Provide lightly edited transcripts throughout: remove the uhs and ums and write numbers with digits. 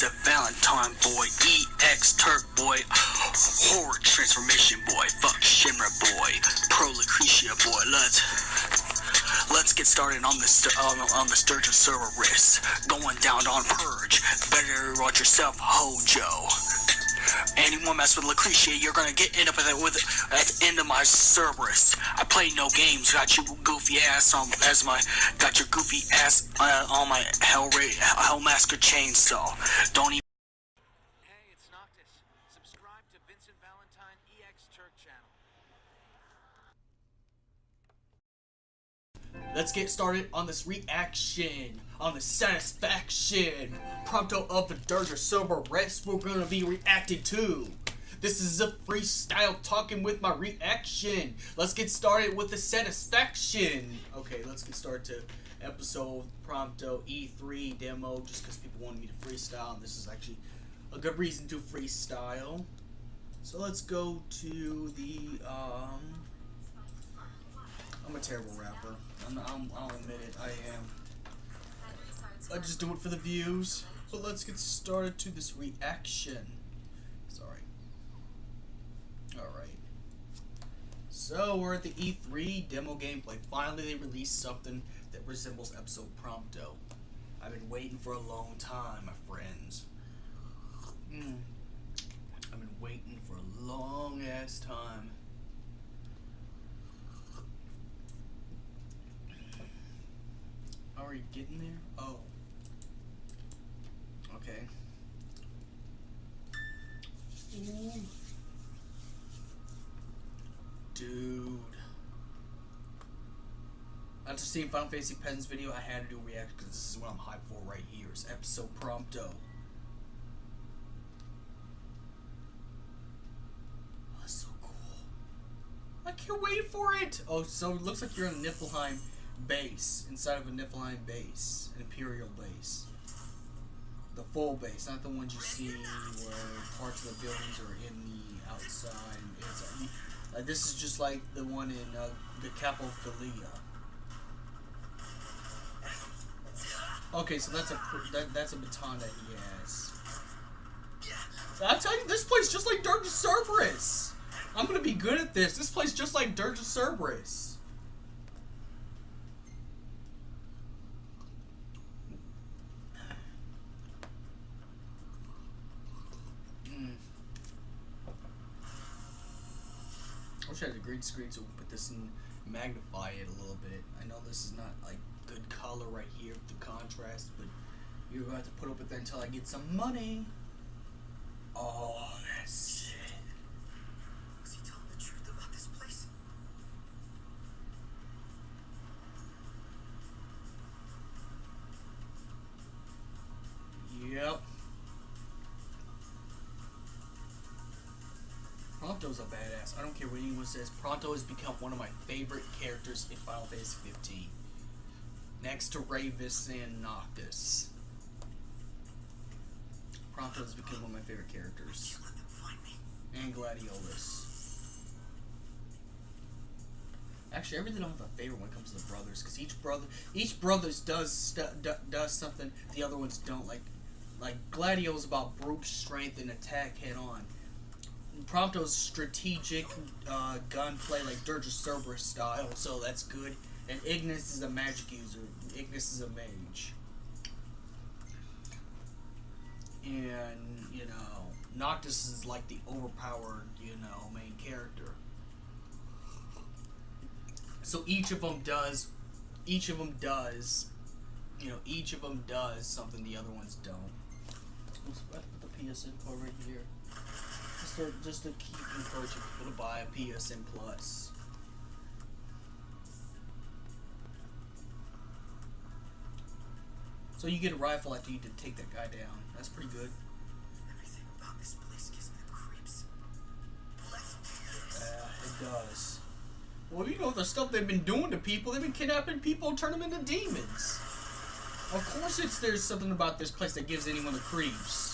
Vincent Valentine boy, EX Turk boy, Horror Transformation boy, fuck Shimmer boy, Pro Lucretia boy. Let's get started on the Sturgeon Cerberus. Going down on Purge. Better watch yourself, Hojo. Anyone mess with Lucretia, you're gonna get end up at the end of my Cerberus. I play no games. Got your goofy ass on my Hellmaster chainsaw. Don't even. Hey, it's Noctis. Subscribe to Vincent Valentine EX Turk channel. Let's get started on this reaction on the satisfaction Prompto of the Dirger Cerberus we're gonna be reacting to. This is a freestyle talking with my reaction. Let's get started with the satisfaction. Okay, let's get started to episode Prompto E3 demo just because people wanted me to freestyle, and this is actually a good reason to freestyle. So let's go to the I'm a terrible rapper. I'll admit it, I am. I just do it for the views. But let's get started to this reaction. Sorry. Alright. So we're at the E3 demo gameplay. Finally they released something that resembles episode Prompto. I've been waiting for a long time, my friends. I've been waiting for a long ass time. Are you getting there? Oh. Okay. Ooh. Dude. After seeing Final Fantasy Peasants video, I had to do a reaction because this is what I'm hyped for right here. It's episode Prompto. Oh, that's so cool. I can't wait for it! Oh, so it looks like you're in a Niflheim base, inside of a Niflheim base, an Imperial base. The full base, not the ones you see where parts of the buildings are in the outside. This is just like the one in the capital of Gallia. Okay, so that's a baton that he has. I tell you, this plays just like Dirge Cerberus. I'm gonna be good at this. This plays just like Dirge Cerberus. I wish I had a green screen so we put this and magnify it a little bit. I know this is not like good color right here with the contrast, but you're going to have to put up with that until I get some money. Oh, that's it. Was he telling the truth about this place? Yep. Prompto's a badass. I don't care what anyone says. Prompto has become one of my favorite characters in Final Fantasy 15. Next to Ravis and Noctis. Prompto has become one of my favorite characters. Can't let them find me. And Gladiolus. Actually, I really don't have a favorite when it comes to the brothers, because each brothers does something the other ones don't. Like Gladiolus about brute strength and attack head on. Prompto's strategic gunplay, like Dirge Cerberus style, so that's good. And Ignis is a magic user. Ignis is a mage. And, you know, Noctis is like the overpowered, you know, main character. So each of them does something the other ones don't. Let's put the PSN code right here. Just to keep encouraging people to buy a PSN Plus. So you get a rifle after you take that guy down. That's pretty good. Everything about this place gives me the creeps. Let's do this. It does. Well, you know the stuff they've been doing to people. They've been kidnapping people and turning them into demons. Of course there's something about this place that gives anyone the creeps.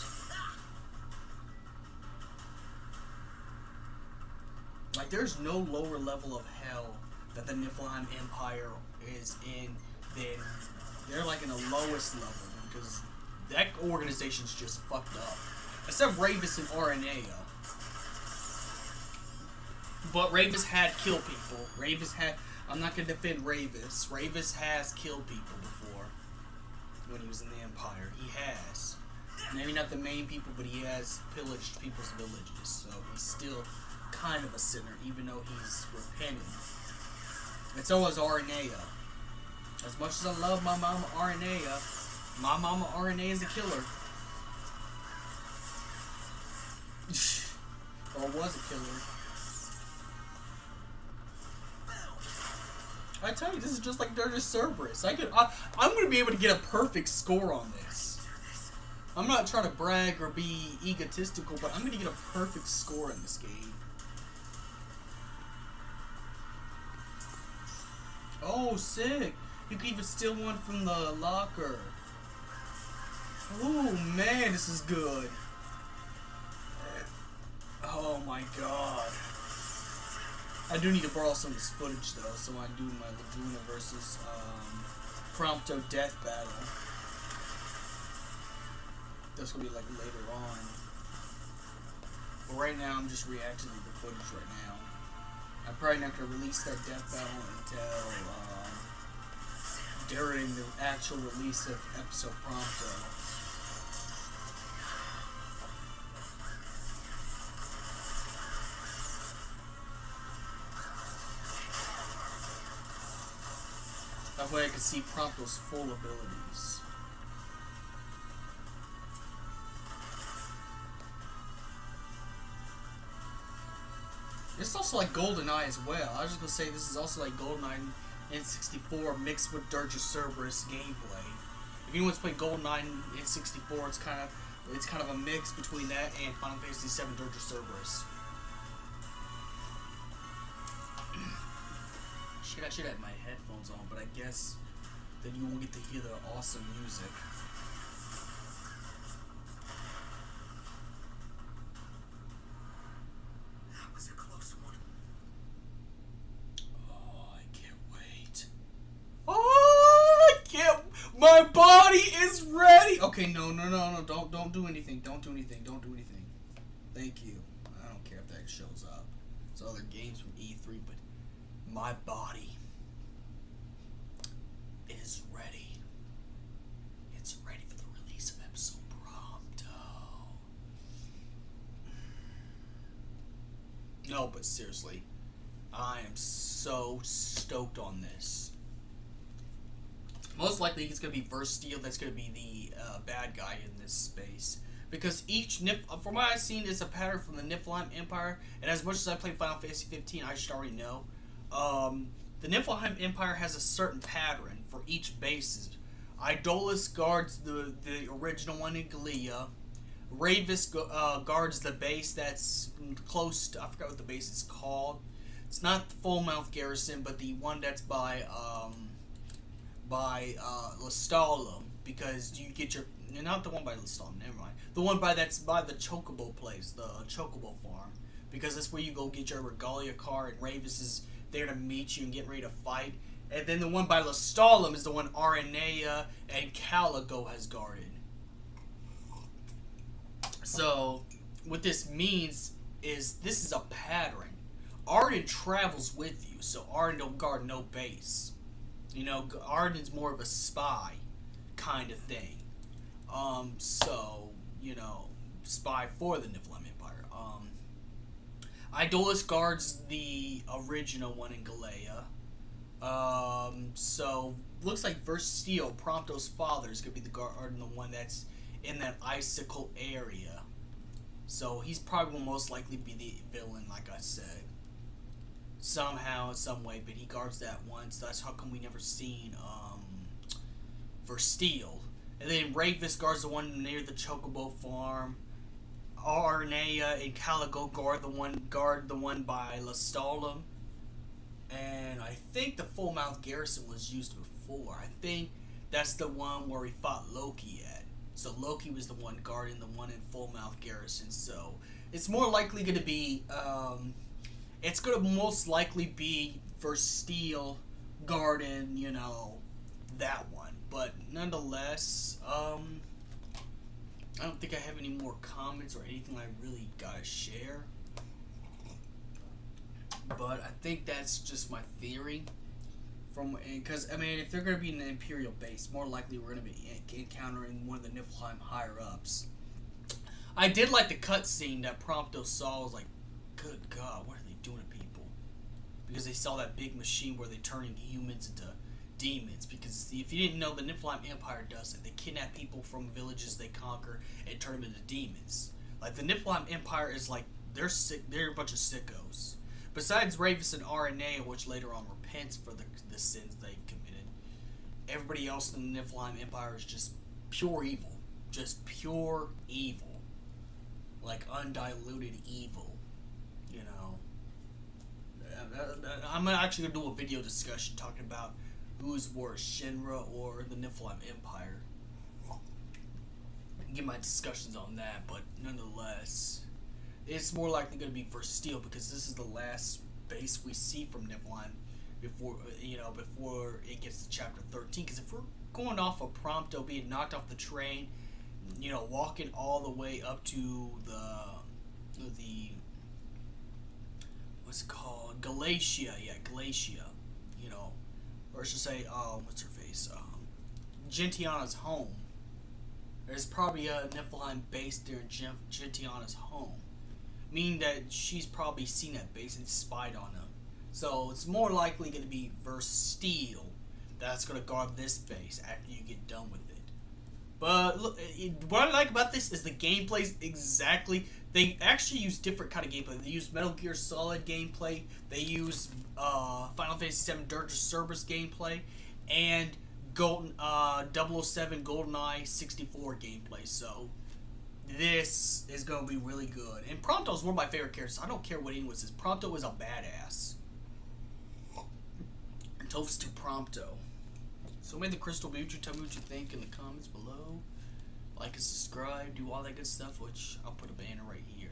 Like, there's no lower level of hell that the Niflheim Empire is in than... They're like in the lowest level because that organization's just fucked up. Except Ravis and RNA. But Ravis had killed people. I'm not gonna defend Ravis. Ravis has killed people before. When he was in the Empire. He has. Maybe not the main people, but he has pillaged people's villages. So he's still kind of a sinner, even though he's repentant. And so is Aranea. As much as I love my mama Aranea is a killer. Or was a killer. I tell you, this is just like Dirge Cerberus. I'm gonna be able to get a perfect score on this. I'm not trying to brag or be egotistical, but I'm gonna get a perfect score in this game. Oh, sick! You can even steal one from the locker. Oh man, this is good. Oh my god. I do need to borrow some of this footage though, so I do my Laguna versus Prompto death battle. That's gonna be like later on. But right now I'm just reacting to the footage right now. I'm probably not gonna release that death battle until during the actual release of episode Prompto. That way I can see Prompto's full abilities. It's also like GoldenEye as well. I was just gonna say this is also like GoldenEye N64 mixed with Dirge Cerberus gameplay. If anyone's played GoldenEye N64, it's kind of a mix between that and Final Fantasy VII Dirge Cerberus. Shit, I should have my headphones on, but I guess then you won't get to hear the awesome music. That was a close one. Oh, I can't wait. Oh, I can't. My body is ready. Okay, no. Don't do anything. Don't do anything. Thank you. I don't care if that shows up. It's other games from E3, but my body is ready. It's ready for the release of episode Prompto. No, but seriously, I am so stoked on this. Most likely it's going to be Versteel that's going to be the bad guy in this space. Because each from what I've seen, is a pattern from the Niflheim Empire. And as much as I play Final Fantasy 15, I should already know. The Niflheim Empire has a certain pattern for each base. Idolus guards the original one in Galea. Ravis guards the base that's close to, I forgot what the base is called. It's not the Full Mouth Garrison, but the one that's by Lestalem, because you get your, not the one by Lestalem, never mind. The one that's by the Chocobo place, the Chocobo farm, because that's where you go get your Regalia car, and Ravis is there to meet you and get ready to fight. And then the one by Lestalem is the one Aranea and Caligo has guarded. So, what this means is this is a pattern. Arden travels with you, so Arden don't guard no base. You know, Arden's more of a spy kind of thing. So, you know, spy for the Niflheim Empire. Idolus guards the original one in Galea. So, looks like Versteel, Prompto's father, is going to be the guard and the one that's in that icicle area. So, he's probably will most likely be the villain, like I said. Somehow, in some way, but he guards that one, so that's how come we never seen, Versteel. And then Ravis guards the one near the Chocobo farm. Arnea and Caligo guard the one by Lestalem. And I think the Full Mouth Garrison was used before. I think that's the one where we fought Loki at. So Loki was the one guarding the one in Full Mouth Garrison. So it's more likely going to be, it's going to most likely be Versteel guarding, you know, that one. But nonetheless, I don't think I have any more comments or anything I really gotta share. But I think that's just my theory. Because, I mean, if they're going to be in an Imperial base, more likely we're going to be encountering one of the Niflheim higher-ups. I did like the cutscene that Prompto saw. I was like, good God, what are they doing to people? Because they saw that big machine where they're turning humans into demons. Because if you didn't know, the Niflheim Empire does it. They kidnap people from villages they conquer and turn them into demons. Like, the Niflheim Empire is like, they're sick. They're a bunch of sickos. Besides Ravis and RNA, which later on repents for the sins they've committed, everybody else in the Niflheim Empire is just pure evil. Just pure evil. Like undiluted evil. You know. I'm actually going to do a video discussion talking about who's worse, Shinra or the Niflheim Empire. Get my discussions on that, but nonetheless, it's more likely going to be for Steel because this is the last base we see from Niflheim before it gets to chapter 13. Because if we're going off of Prompto being knocked off the train, walking all the way up to the what's it called, Galatia, or I should say, what's her face, Gentiana's home. There's probably a Niflheim base there in Gentiana's home. Meaning that she's probably seen that base and spied on them. So it's more likely going to be versus Steel that's going to guard this base after you get done with it. But look, what I like about this is the gameplay's exactly... They actually use different kind of gameplay. They use Metal Gear Solid gameplay. They use Final Fantasy VII Dirge of Cerberus gameplay. And 007 GoldenEye 64 gameplay. So this is going to be really good. And Prompto is one of my favorite characters. I don't care what anyone says. Prompto is a badass. Toast to Prompto. So may the crystal be with you. Tell me what you think in the comments below. Like and subscribe. Do all that good stuff, which I'll put a banner right here.